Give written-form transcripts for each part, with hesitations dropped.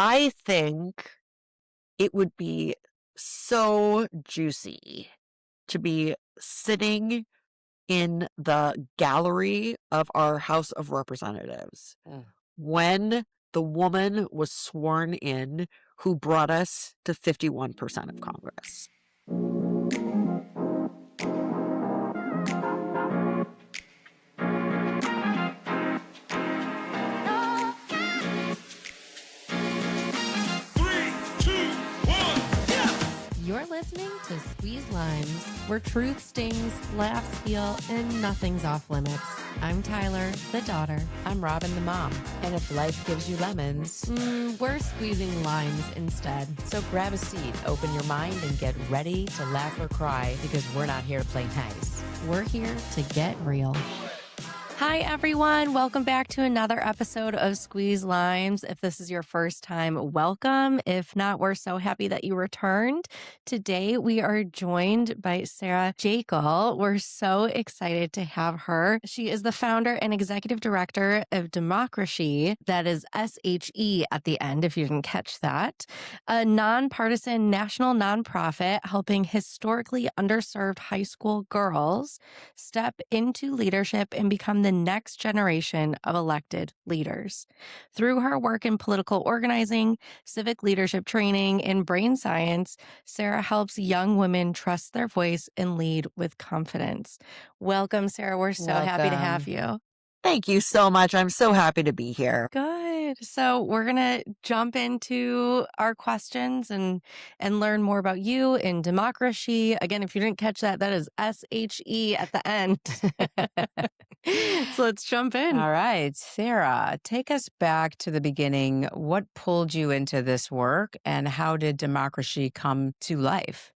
I think it would be so juicy to be sitting in the gallery of our House of Representatives Mm. when the woman was sworn in who brought us to 51% of Congress. Three, two, one, yeah! You're listening to Squeeze Limes, where truth stings, laughs heal, and nothing's off limits. I'm Tyler, the daughter. I'm Robin, the mom. And if life gives you lemons, We're squeezing limes instead. so grab a seat, open your mind, and get ready to laugh or cry because we're not here to play nice. We're here to get real. Hi, everyone. Welcome back to another episode of Squeeze Limes. If this is your first time, welcome. If not, we're so happy that you returned. Today, we are joined by Sarah Jakle. We're so excited to have her. She is the founder and executive director of DemocraShe. That is SHE at the end, if you didn't catch that. A nonpartisan national nonprofit helping historically underserved high school girls step into leadership and become the next generation of elected leaders. Through her work in political organizing, civic leadership training, and brain science, Sarah helps young women trust their voice and lead with confidence. Welcome, Sarah. We're so happy to have you. Thank you so much. I'm so happy to be here. Good. So we're going to jump into our questions and learn more about you in DemocraShe. Again, if you didn't catch that, that is SHE at the end. So let's jump in. All right, Sarah, take us back to the beginning. What pulled you into this work and how did democracy come to life?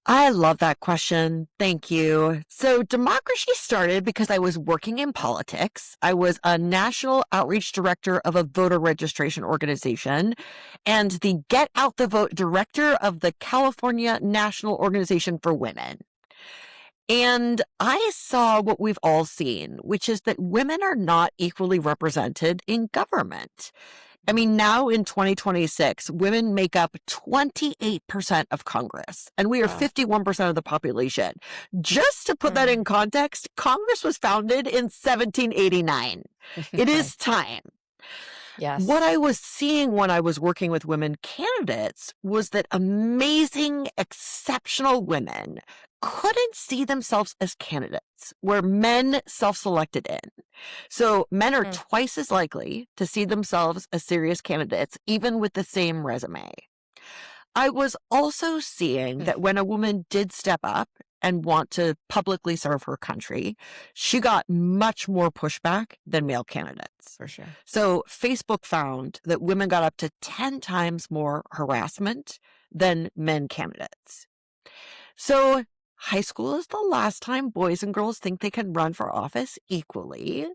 I love that question. Thank you. So, democracy started because I was working in politics. I was a national outreach director of a voter registration organization and the Get Out the Vote director of the California National Organization for Women. And I saw what we've all seen, which is that women are not equally represented in government. I mean, now in 2026, women make up 28% of Congress, and we are Wow. 51% of the population. Just to put that in context, Congress was founded in 1789. It is time. Yes. What I was seeing when I was working with women candidates was that amazing, exceptional women couldn't see themselves as candidates, where men self-selected in. So men are twice as likely to see themselves as serious candidates, even with the same resume. I was also seeing that when a woman did step up and want to publicly serve her country, she got much more pushback than male candidates. For sure. So Facebook found that women got up to 10 times more harassment than men candidates. So high school is the last time boys and girls think they can run for office equally.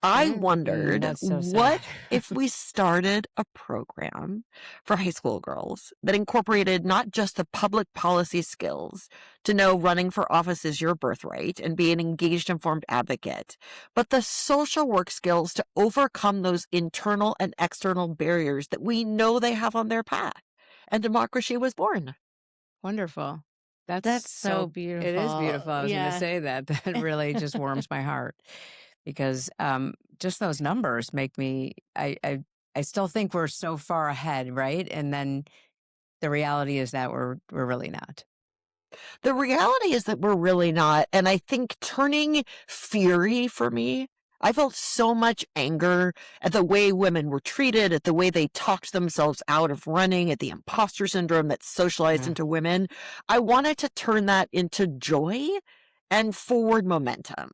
I wondered, That's so what sad. if we started a program for high school girls that incorporated not just the public policy skills to know running for office is your birthright and be an engaged, informed advocate, but the social work skills to overcome those internal and external barriers that we know they have on their path. And democracy was born. Wonderful. That's so beautiful. It is beautiful. I was going Yeah. to say that. That really just warms my heart because just those numbers make me, I still think we're so far ahead, right? And then the reality is that we're really not. The reality is that we're really not. And I think turning fury for me, I felt so much anger at the way women were treated, at the way they talked themselves out of running, at the imposter syndrome that's socialized into women. I wanted to turn that into joy and forward momentum.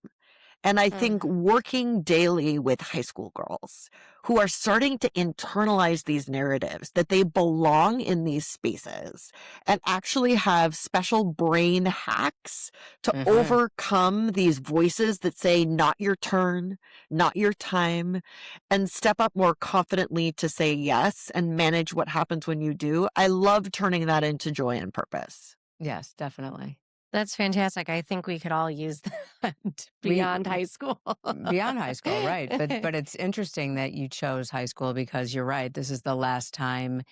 And I think working daily with high school girls who are starting to internalize these narratives that they belong in these spaces and actually have special brain hacks to overcome these voices that say, not your turn, not your time, and step up more confidently to say yes and manage what happens when you do. I love turning that into joy and purpose. Yes, definitely. That's fantastic. I think we could all use that beyond high school. Beyond high school, right? But it's interesting that you chose high school because you're right. This is the last time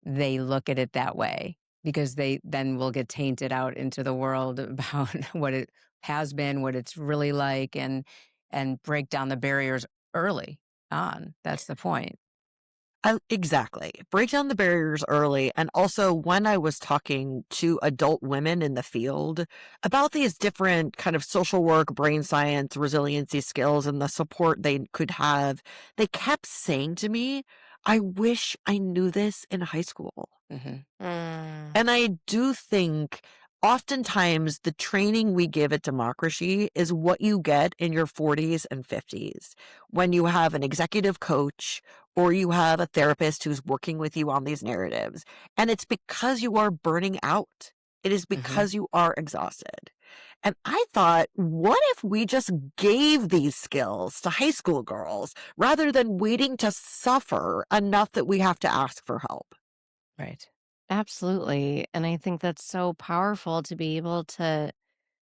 they look at it that way because they then will get tainted out into the world about what it has been, what it's really like, and break down the barriers early on. That's the point. Exactly. Break down the barriers early. And also, when I was talking to adult women in the field about these different kind of social work, brain science, resiliency skills, and the support they could have, they kept saying to me, I wish I knew this in high school. Mm-hmm. And I do think oftentimes the training we give at DemocraShe is what you get in your 40s and 50s when you have an executive coach or you have a therapist who's working with you on these narratives. And it's because you are burning out. It is because you are exhausted. And I thought, what if we just gave these skills to high school girls rather than waiting to suffer enough that we have to ask for help? Right. Absolutely. And I think that's so powerful to be able to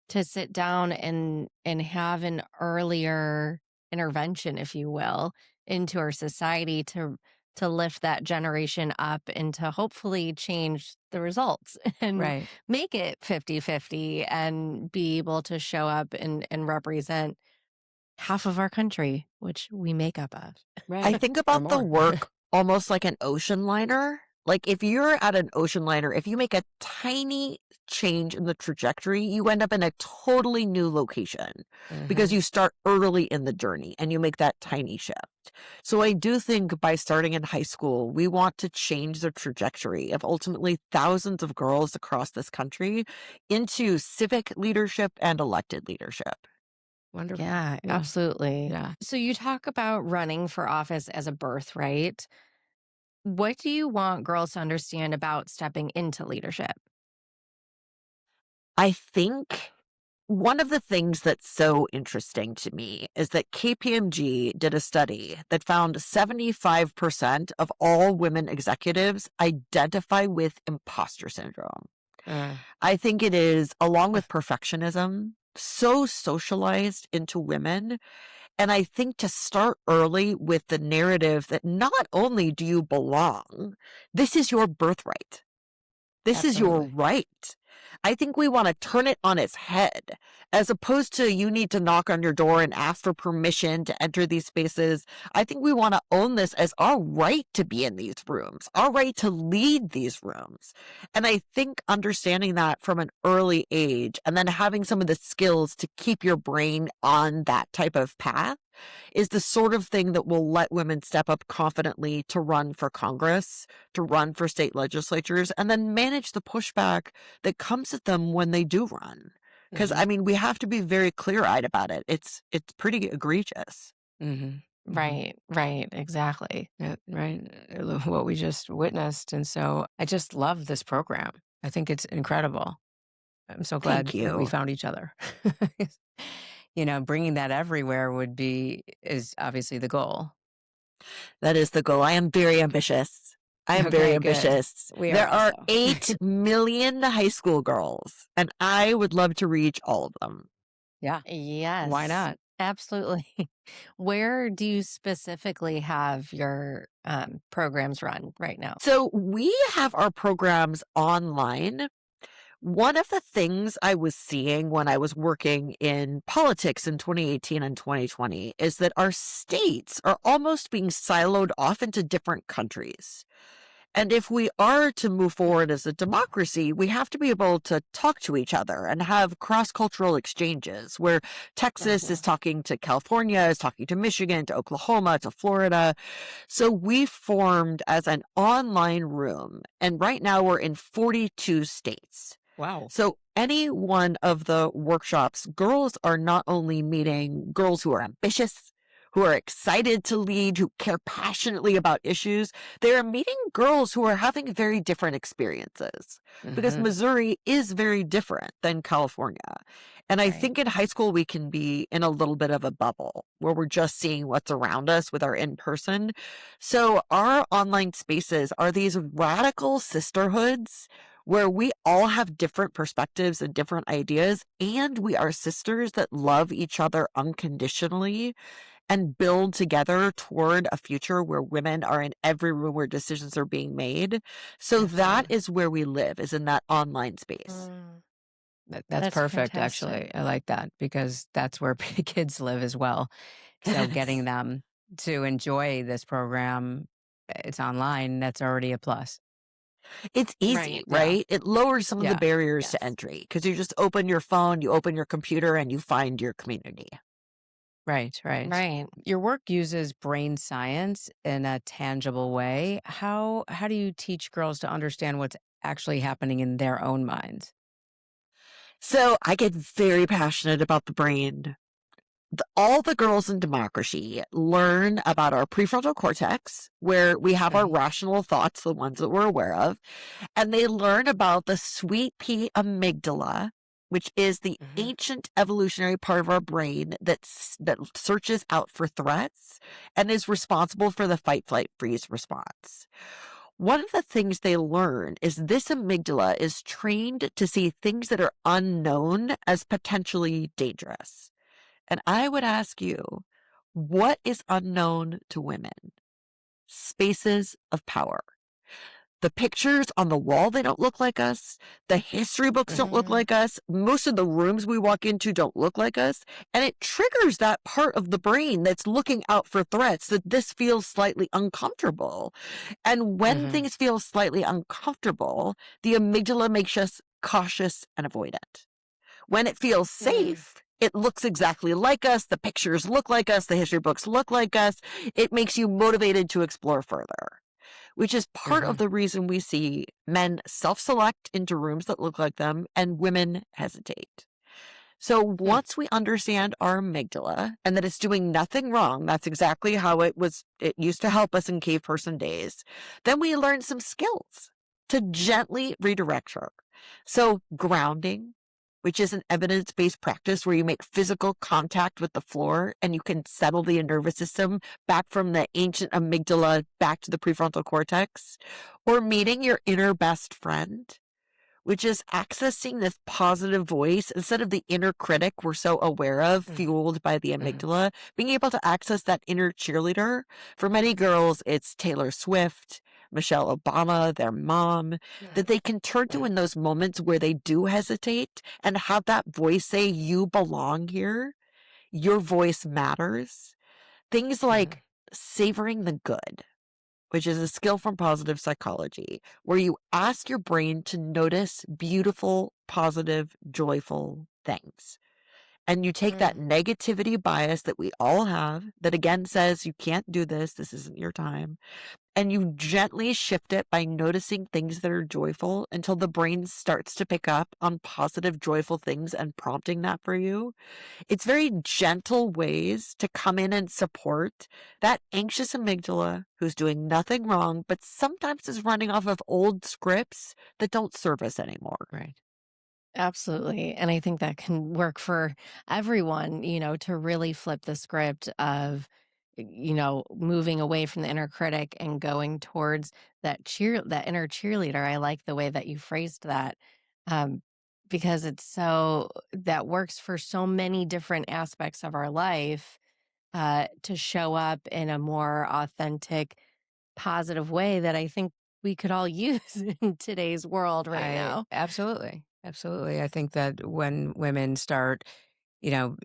sit down and have an earlier intervention, if you will, into our society to lift that generation up and to hopefully change the results and Right. make it 50-50 and be able to show up and represent half of our country, which we make up of. Right. I think Or about the more. work almost like an ocean liner. Like if you're at an ocean liner, if you make a tiny change in the trajectory, you end up in a totally new location because you start early in the journey and you make that tiny shift. So I do think by starting in high school, we want to change the trajectory of ultimately thousands of girls across this country into civic leadership and elected leadership. Wonderful. Yeah, absolutely. Yeah. So you talk about running for office as a birthright. What do you want girls to understand about stepping into leadership? I think one of the things that's so interesting to me is that KPMG did a study that found 75% of all women executives identify with imposter syndrome. I think it is, along with perfectionism, so socialized into women. And I think to start early with the narrative that not only do you belong, this is your birthright. This is your Absolutely. right. I think we want to turn it on its head, as opposed to you need to knock on your door and ask for permission to enter these spaces. I think we want to own this as our right to be in these rooms, our right to lead these rooms. And I think understanding that from an early age and then having some of the skills to keep your brain on that type of path is the sort of thing that will let women step up confidently to run for Congress, to run for state legislatures, and then manage the pushback that comes at them when they do run. Because, I mean, we have to be very clear-eyed about it. It's pretty egregious. Right, exactly. Yeah, right. What we just witnessed. And so I just love this program. I think it's incredible. I'm so glad Thank that we you. found each other. Bringing that everywhere is obviously the goal. That is the goal. I am very ambitious. I am very Okay, good. ambitious. We There are are also. 8 million high school girls, and I would love to reach all of them. Yeah. Yes. Why not? Absolutely. Where do you specifically have your programs run right now? So we have our programs online. One of the things I was seeing when I was working in politics in 2018 and 2020 is that our states are almost being siloed off into different countries. And if we are to move forward as a democracy, we have to be able to talk to each other and have cross-cultural exchanges where Texas is talking to California, is talking to Michigan, to Oklahoma, to Florida. So we formed as an online room, and right now we're in 42 states. Wow. So any one of the workshops, girls are not only meeting girls who are ambitious, who are excited to lead, who care passionately about issues. They are meeting girls who are having very different experiences because Missouri is very different than California. And I Right. think in high school, we can be in a little bit of a bubble where we're just seeing what's around us with our in-person. So our online spaces are these radical sisterhoods where we all have different perspectives and different ideas, and we are sisters that love each other unconditionally and build together toward a future where women are in every room where decisions are being made. So that Absolutely. is where we live, is in that online space. Mm, That's that's perfect, fantastic. actually. I like that because that's where kids live as well. So getting them to enjoy this program, it's online, that's already a plus. It's easy, Right. Yeah. right? It lowers some of the Yeah. barriers to Yes. entry because you just open your phone, you open your computer, and you find your community. Right, right. Right. Your work uses brain science in a tangible way. How do you teach girls to understand what's actually happening in their own minds? So I get very passionate about the brain. All the girls in DemocraShe learn about our prefrontal cortex, where we have our Okay. rational thoughts, the ones that we're aware of, and they learn about the sweet pea amygdala, which is the hmm ancient evolutionary part of our brain that searches out for threats and is responsible for the fight, flight, freeze response. One of the things they learn is this amygdala is trained to see things that are unknown as potentially dangerous. And I would ask you, what is unknown to women? Spaces of power. The pictures on the wall, they don't look like us. The history books don't look Mhm. like us. Most of the rooms we walk into don't look like us. And it triggers that part of the brain that's looking out for threats that this feels slightly uncomfortable. And when hmm things feel slightly uncomfortable, the amygdala makes us cautious and avoidant. When it feels Mm. safe, it looks exactly like us. The pictures look like us. The history books look like us. It makes you motivated to explore further, which is part hmm of the reason we see men self-select into rooms that look like them and women hesitate. So once we understand our amygdala and that it's doing nothing wrong, that's exactly how it used to help us in cave person days, then we learn some skills to gently redirect her. So grounding, which is an evidence-based practice where you make physical contact with the floor and you can settle the nervous system back from the ancient amygdala back to the prefrontal cortex, or meeting your inner best friend, which is accessing this positive voice instead of the inner critic we're so aware of, fueled by the hmm amygdala, being able to access that inner cheerleader. For many girls, it's Taylor Swift, Michelle Obama, their mom, that they can turn to in those moments where they do hesitate and have that voice say, you belong here. Your voice matters. Things like savoring the good, which is a skill from positive psychology, where you ask your brain to notice beautiful, positive, joyful things. And you take that Mm. negativity bias that we all have, that again says, you can't do this, this isn't your time, and you gently shift it by noticing things that are joyful until the brain starts to pick up on positive, joyful things and prompting that for you. It's very gentle ways to come in and support that anxious amygdala who's doing nothing wrong, but sometimes is running off of old scripts that don't serve us anymore. Right. Absolutely. And I think that can work for everyone, to really flip the script of, moving away from the inner critic and going towards that inner cheerleader. I like the way that you phrased that. Um, because that works for so many different aspects of our life, to show up in a more authentic, positive way that I think we could all use in today's world right I now. absolutely. I think that when women start, you know,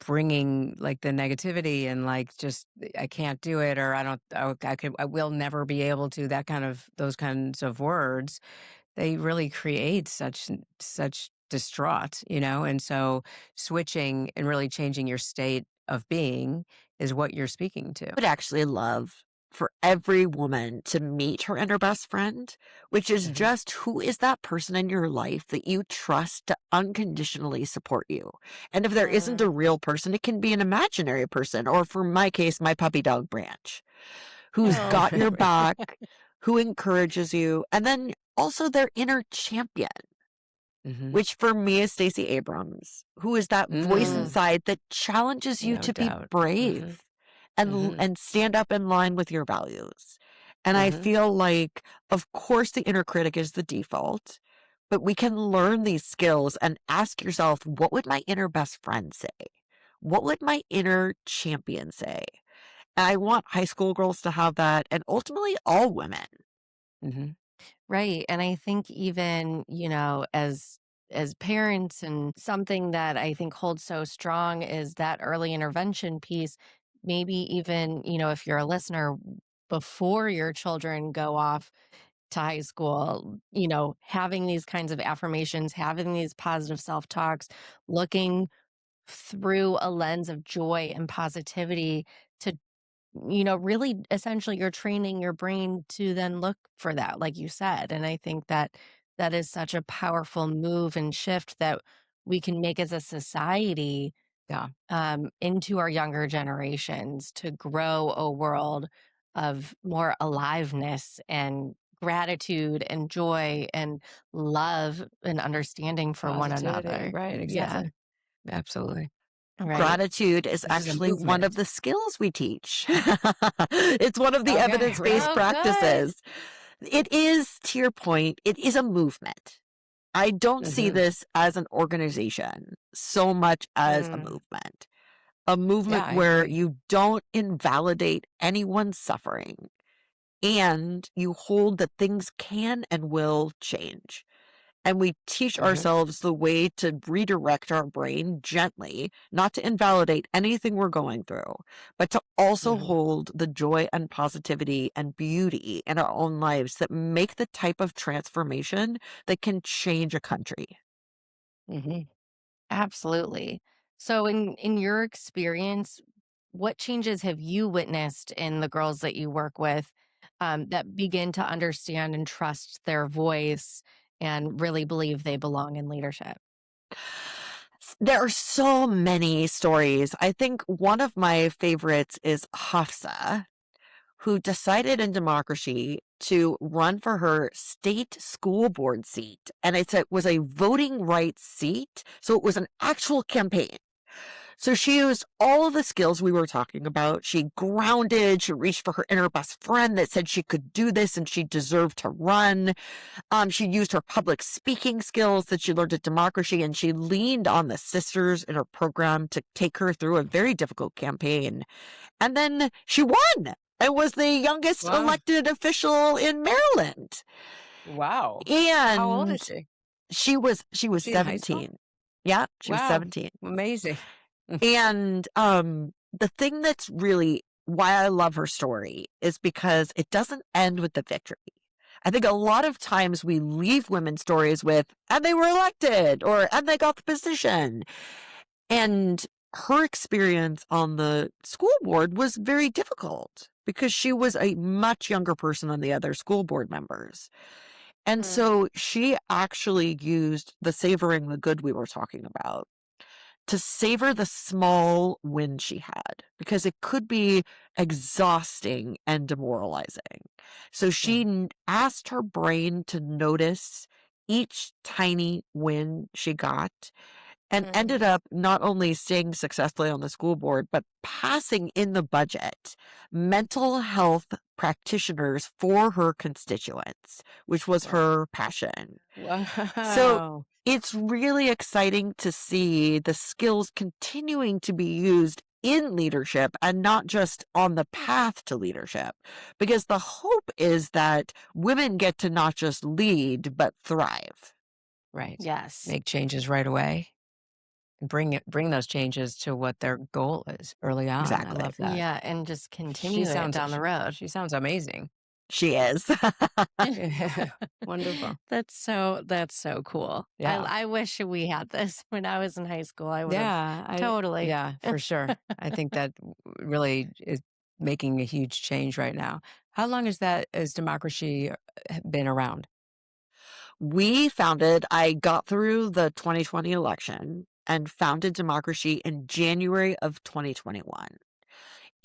bringing like the negativity and like just I can't do it or I will never be able to, that kind of those kinds of words, they really create such distraught, and so switching and really changing your state of being is what you're speaking to. Would actually love for every woman to meet her inner best friend, which is hmm just who is that person in your life that you trust to unconditionally support you. And if there isn't a Mm. real person, it can be an imaginary person, or for my case, my puppy dog Branch, who's Oh. got your back, who encourages you, and then also their inner champion, hmm which for me is Stacey Abrams, who is that voice hmm Mm. inside that challenges you No to be doubt. brave Hmm and stand up in line with your values. And I Mm-hmm. feel like, of course, the inner critic is the default, but we can learn these skills and ask yourself, what would my inner best friend say? What would my inner champion say? And I want high school girls to have that, and ultimately all women. Mm-hmm. Right. And I think even, as parents, and something that I think holds so strong is that early intervention piece. Maybe even, if you're a listener, before your children go off to high school, having these kinds of affirmations, having these positive self-talks, looking through a lens of joy and positivity to, really essentially you're training your brain to then look for that, like you said. And I think that that is such a powerful move and shift that we can make as a society, Yeah. into our younger generations, to grow a world of more aliveness and gratitude and joy and love and underndstanding for one Positivity. another. Right. Yeah. Exactly. Absolutely. Right. Gratitude is This is a actually one of movement. the skills we teach. It's one of the Okay. evidence-based Right. Oh, good. practices. It is, to your point, it is a movement. I don't see Mm-hmm. this as an organization so much as a Mm, movement. A movement Yeah, I where agree. you don't invalidate anyone's suffering and you hold that things can and will change. And we teach Mm-hmm. ourselves the way to redirect our brain gently, not to invalidate anything we're going through, but to also Mm-hmm. hold the joy and positivity and beauty in our own lives that make the type of transformation that can change a country. Mm-hmm. absolutely. So in your experience, what changes have you witnessed in the girls that you work with, that begin to understand and trust their voice and really believe they belong in leadership? There are so many stories. I think one of my favorites is Hafsa, who decided in DemocraShe to run for her state school board seat. And it was a voting rights seat. So it was an actual campaign. So she used all of the skills we were talking about. She grounded, she reached for her inner best friend that said she could do this and she deserved to run. She used her public speaking skills that she learned at DemocraShe, and she leaned on the sisters in her program to take her through a very difficult campaign. And then she won and was the youngest Wow. elected official in Maryland. Wow. How old is And she? she was She in high school? 17. Yeah, she was Wow. 17. Amazing. And the thing that's really why I love her story is because it doesn't end with the victory. I think a lot of times we leave women's stories with, and they were elected, or, and they got the position. And her experience on the school board was very difficult because she was a much younger person than the other school board members. And Mm, so she actually used the savoring the good we were talking about to savor the small win she had because it could be exhausting and demoralizing. So she Mhm. asked her brain to notice each tiny win she got and ended mm, up not only staying successfully on the school board, but passing in the budget mental health practitioners for her constituents, which was Wow. her passion. So Wow. it's really exciting to see the skills continuing to be used in leadership and not just on the path to leadership, because the hope is that women get to not just lead, but thrive. Right. yes. Make changes right away and bring those changes to what their goal is early on. I Exactly. love that. Yeah. And just She continue it sounds down the road. she sounds amazing. She is. Yeah. Wonderful. That's so cool. Yeah. I wish we had this when I was in high school. I would have Yeah. totally. Yeah, for sure. I think that really is making a huge change right now. How long has DemocraShe been around? I got through the 2020 election and founded DemocraShe in January of 2021.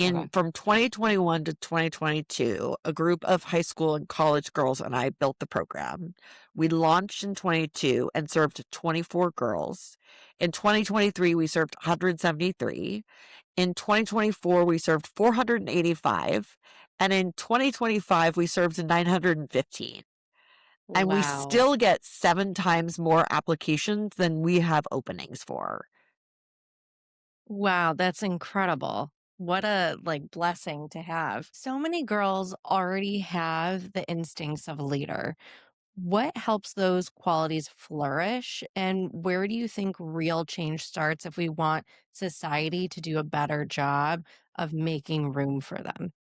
Okay. From 2021 to 2022, a group of high school and college girls and I built the program. We launched in 22 and served 24 girls. In 2023, we served 173. In 2024, we served 485. And in 2025, we served 915. And we Wow. still get 7 times more applications than we have openings for. Wow, that's incredible. What a blessing to have. So many girls already have the instincts of a leader. What helps those qualities flourish? And where do you think real change starts if we want society to do a better job of making room for them?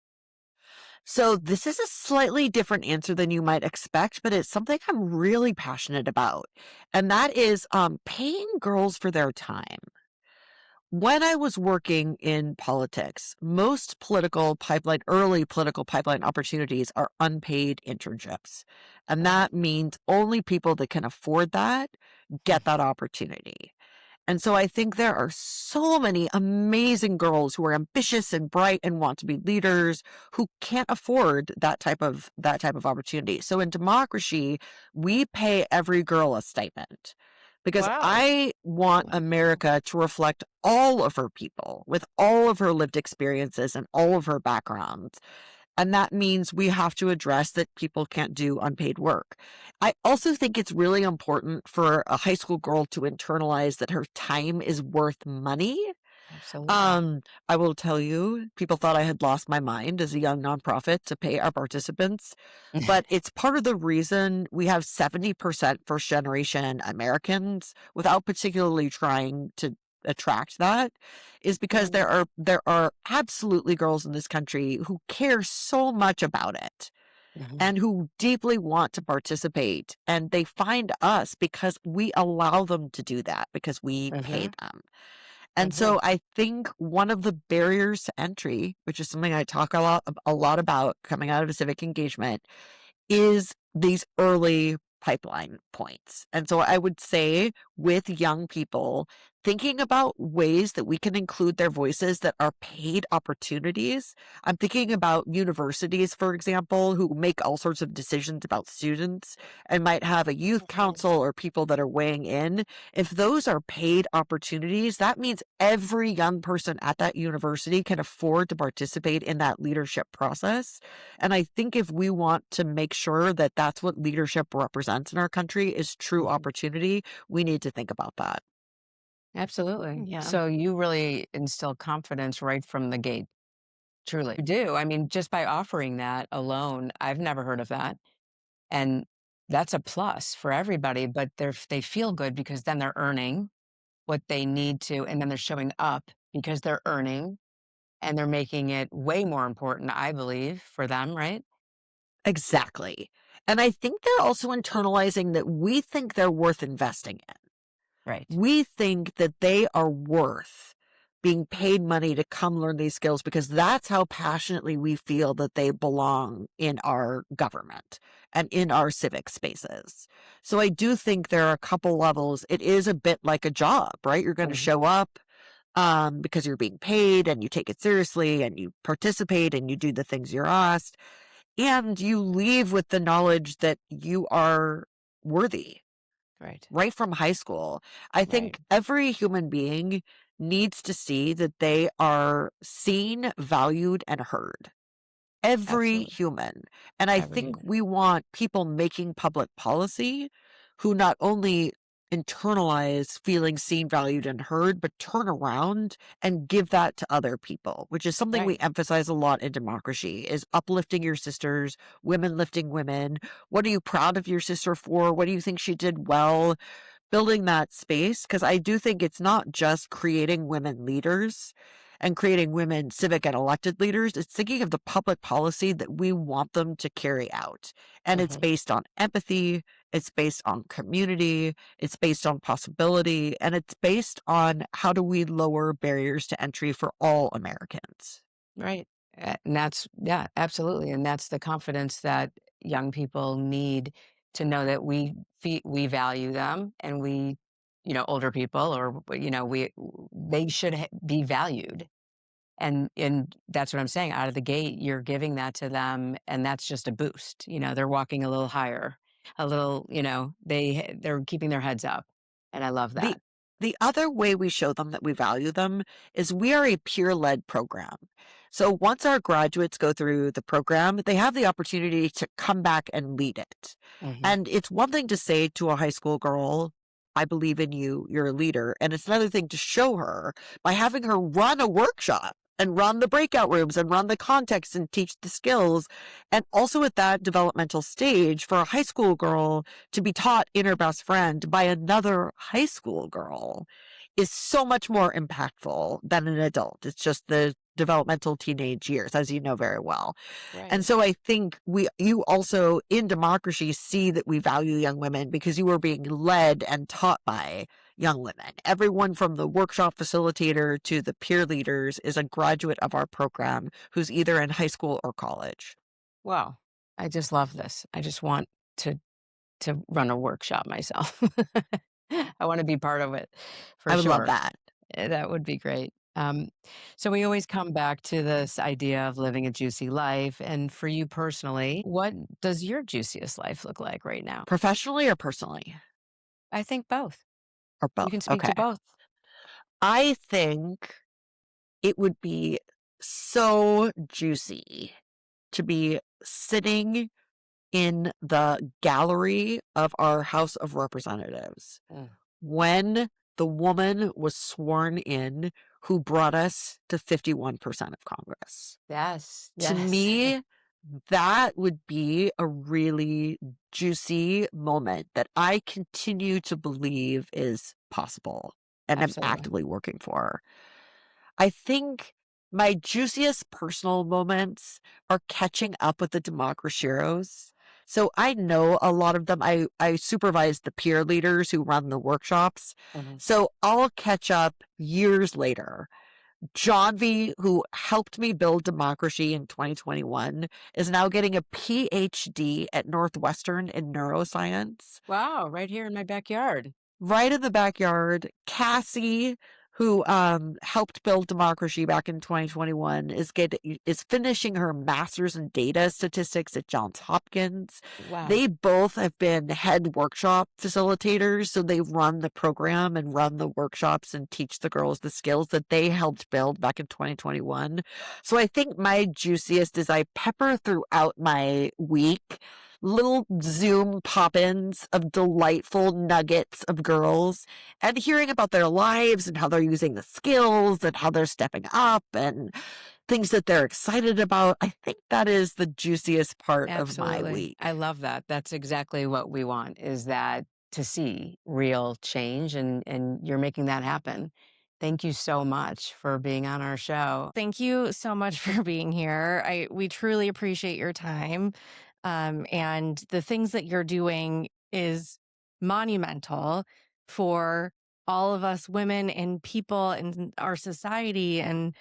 So this is a slightly different answer than you might expect, but it's something I'm really passionate about. And that is paying girls for their time. When I was working in politics, most early political pipeline opportunities are unpaid internships. And that means only people that can afford that get that opportunity. And so I think there are so many amazing girls who are ambitious and bright and want to be leaders who can't afford that type of opportunity. So in DemocraShe, we pay every girl a stipend because Wow. I want America to reflect all of her people with all of her lived experiences and all of her backgrounds. And that means we have to address that people can't do unpaid work. I also think it's really important for a high school girl to internalize that her time is worth money. Absolutely. I will tell you, people thought I had lost my mind as a young nonprofit to pay our participants, but it's part of the reason we have 70% first generation Americans without particularly trying to attract that is because there are absolutely girls in this country who care so much about it Mhm. and who deeply want to participate, and they find us because we allow them to do that because we pay Mhm. them. And Mhm. so I think one of the barriers to entry, which is something I talk a lot about coming out of a civic engagement, is these early pipeline points. And so I would say with young people, thinking about ways that we can include their voices that are paid opportunities. I'm thinking about universities, for example, who make all sorts of decisions about students and might have a youth Mhm. council or people that are weighing in. If those are paid opportunities, that means every young person at that university can afford to participate in that leadership process. And I think if we want to make sure that that's what leadership represents in our country is true Mhm. opportunity, we need to think about that. Absolutely. Yeah. So you really instill confidence right from the gate. Truly. You do. I mean, just by offering that alone, I've never heard of that. And that's a plus for everybody, but they feel good because then they're earning what they need to, and then they're showing up because they're earning and they're making it way more important, I believe, for them, right? Exactly. And I think they're also internalizing that we think they're worth investing in. Right. We think that they are worth being paid money to come learn these skills because that's how passionately we feel that they belong in our government and in our civic spaces. So I do think there are a couple levels. It is a bit like a job, right? You're going to Mhm. show up because you're being paid and you take it seriously and you participate and you do the things you're asked. And you leave with the knowledge that you are worthy Right. right from high school. I Right. think every human being needs to see that they are seen, valued, and heard. Every Absolutely. human. And I Every think human. we want people making public policy who not only internalize feeling seen, valued, and heard, but turn around and give that to other people, which is something we Right. emphasize a lot in DemocraShe is uplifting your sisters, women lifting women. What are you proud of your sister for? What do you think she did well? Building that space because I do think it's not just creating women leaders and creating women civic and elected leaders. It's thinking of the public policy that we want them to carry out. And it's Mhm. based on empathy, it's based on community, it's based on possibility, and it's based on how do we lower barriers to entry for all Americans. Right. And that's, yeah, absolutely. And that's the confidence that young people need to know that we value them and older people or, they should be valued. And that's what I'm saying. Out of the gate, you're giving that to them, and that's just a boost. They're walking a little higher, a little, they're keeping their heads up. And I love The that. the other way we show them that we value them is we are a peer-led program. So once our graduates go through the program, they have the opportunity to come back and lead it. Mhm. And it's one thing to say to a high school girl, I believe in you, you're a leader. And it's another thing to show her by having her run a workshop and run the breakout rooms and run the context and teach the skills. And also at that developmental stage for a high school girl to be taught inner best friend by another high school girl is so much more impactful than an adult. It's just the developmental teenage years, as you know very well. And Right. so I think you also in DemocraShe see that we value young women because you are being led and taught by young women. Everyone from the workshop facilitator to the peer leaders is a graduate of our program who's either in high school or college. Wow. I just love this. I just want to run a workshop myself. I want to be part of it for I would love sure. that. That would be great. So we always come back to this idea of living a juicy life. And for you personally, what does your juiciest life look like right now? Professionally or personally? I think both. Or You both? can speak Okay. to both. I think it would be so juicy to be sitting in the gallery of our House of Representatives Mm. when the woman was sworn in who brought us to 51% of Congress. Yes. To Yes. me, that would be a really juicy moment that I continue to believe is possible and am Absolutely. actively working for. I think my juiciest personal moments are catching up with the DemocraSheroes. So I know a lot of them. I supervise the peer leaders who run the workshops. Mhm. So I'll catch up years later. John V, who helped me build DemocraShe in 2021, is now getting a PhD at Northwestern in neuroscience. Wow. Right here in my backyard. Right in the backyard. Cassie, who helped build DemocraShe back in 2021, is finishing her master's in data statistics at Johns Hopkins. Wow. They both have been head workshop facilitators, so they run the program and run the workshops and teach the girls the skills that they helped build back in 2021. So I think my juiciest is I pepper throughout my week little Zoom pop-ins of delightful nuggets of girls and hearing about their lives and how they're using the skills and how they're stepping up and things that they're excited about. I think that is the juiciest part of my Absolutely. week. I love that. That's exactly what we want, is that to see real change, and you're making that happen. Thank you so much for being on our show. Thank you so much for being here. We truly appreciate your time. And the things that you're doing is monumental for all of us women and people in our society, and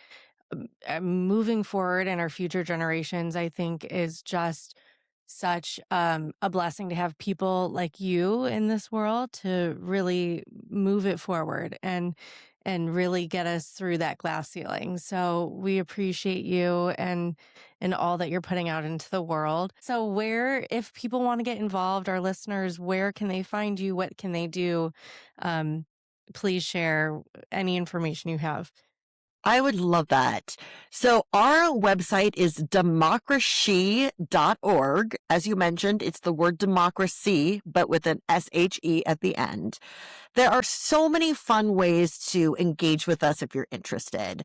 moving forward in our future generations. I think is just such a blessing to have people like you in this world to really move it forward and really get us through that glass ceiling. So we appreciate you and all that you're putting out into the world. So where, if people want to get involved, our listeners, where can they find you? What can they do? Please share any information you have. I would love that. So our website is democrashe.org. As you mentioned, it's the word democracy, but with an SHE at the end. There are so many fun ways to engage with us if you're interested.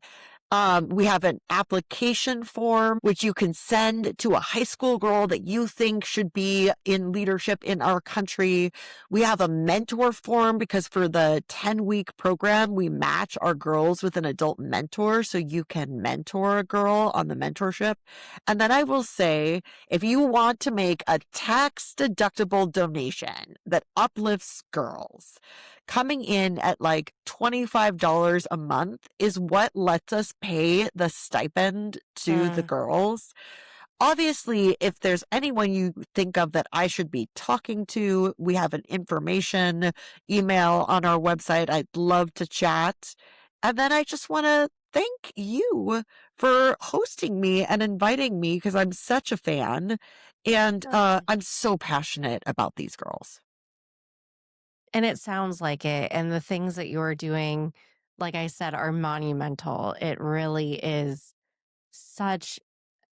We have an application form, which you can send to a high school girl that you think should be in leadership in our country. We have a mentor form because for the 10-week program, we match our girls with an adult mentor so you can mentor a girl on the mentorship. And then I will say, if you want to make a tax-deductible donation that uplifts girls, coming in at like $25 a month is what lets us pay the stipend to the girls. Obviously, if there's anyone you think of that I should be talking to, we have an information email on our website. I'd love to chat. And then I just want to thank you for hosting me and inviting me because I'm such a fan. And I'm so passionate about these girls. And it sounds like it. And the things that you're doing, like I said, are monumental. It really is such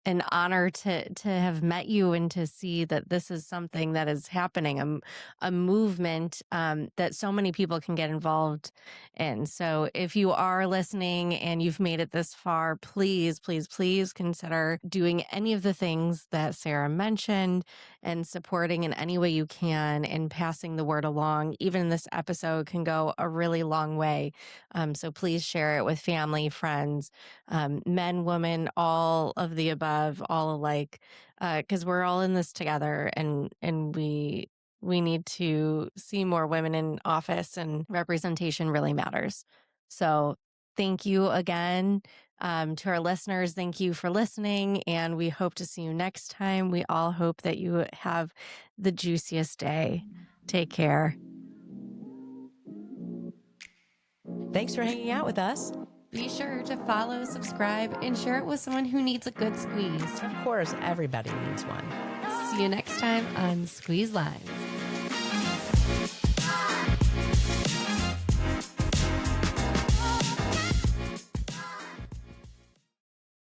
an honor to have met you and to see that this is something that is happening, a movement that so many people can get involved in. So if you are listening and you've made it this far, please, please, please consider doing any of the things that Sarah mentioned and supporting in any way you can and passing the word along. Even this episode can go a really long way. So please share it with family, friends, men, women, all of the above, all alike, because we're all in this together, and we need to see more women in office, and representation really matters. So thank you again to our listeners. Thank you for listening, and we hope to see you next time. We all hope that you have the juiciest day. Take care. Thanks for hanging out with us. Be sure to follow, subscribe, and share it with someone who needs a good squeeze. Of course, everybody needs one. See you next time on Squeeze Lines.